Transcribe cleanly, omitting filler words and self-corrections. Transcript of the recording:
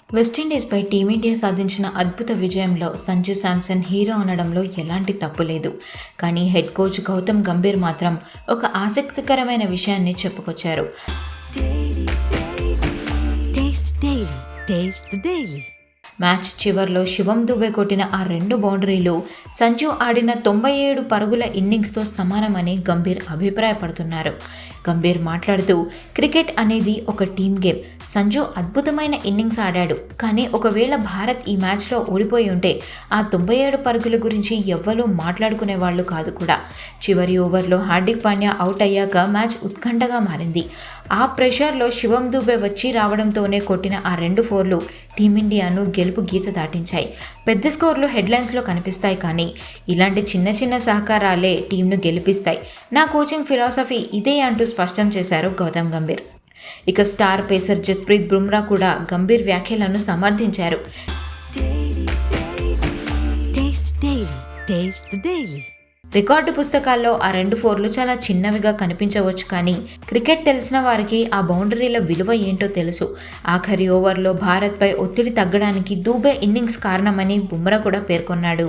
వెస్టిండీస్పై team India సాధించిన అద్భుత విజయంలో సంజు శాంసన్ హీరో అనడంలో ఎలాంటి తప్పు లేదు. కానీ హెడ్ కోచ్ గౌతమ్ గంభీర్ మాత్రం ఒక ఆసక్తికరమైన విషయాన్ని చెప్పుకొచ్చారు. మ్యాచ్ చివర్లో శివం దుబే కొట్టిన ఆ 2 బౌండరీలు సంజు ఆడిన 97 పరుగుల ఇన్నింగ్స్తో సమానమని గంభీర్ అభిప్రాయపడుతున్నారు. గంభీర్ మాట్లాడుతూ, క్రికెట్ అనేది ఒక టీమ్ గేమ్. సంజు అద్భుతమైన ఇన్నింగ్స్ ఆడాడు. కానీ ఒకవేళ భారత్ ఈ మ్యాచ్లో ఓడిపోయి ఉంటే ఆ 97 పరుగుల గురించి ఎవ్వరూ మాట్లాడుకునే వాళ్ళు కాదు కూడా. చివరి ఓవర్లో హార్దిక్ పాండ్యా అవుట్ అయ్యాక మ్యాచ్ ఉత్కంఠగా మారింది. ఆ ప్రెషర్లో శివం దుబే వచ్చి రావడంతోనే కొట్టిన ఆ 2 4లు టీమిండియాను గెలుపు గీత దాటించాయి. పెద్ద స్కోర్లు హెడ్లైన్స్లో కనిపిస్తాయి, కానీ ఇలాంటి చిన్న చిన్న సహకారాలే టీంను గెలిపిస్తాయి. నా కోచింగ్ ఫిలాసఫీ ఇదే అంటూ స్పష్టం చేశారు గౌతమ్ గంభీర్. ఇక స్టార్ పేసర్ జస్ప్రీత్ బుమ్రా కూడా గంభీర్ వ్యాఖ్యలను సమర్థించారు. రికార్డు పుస్తకాల్లో ఆ 2 4లు చాలా చిన్నవిగా కనిపించవచ్చు, కానీ క్రికెట్ తెలిసిన వారికి ఆ బౌండరీల విలువ ఏంటో తెలుసు. ఆఖరి ఓవర్లో భారత్పై ఒత్తిడి తగ్గడానికి దూబే ఇన్నింగ్స్ కారణమని బుమ్రా కూడా పేర్కొన్నాడు.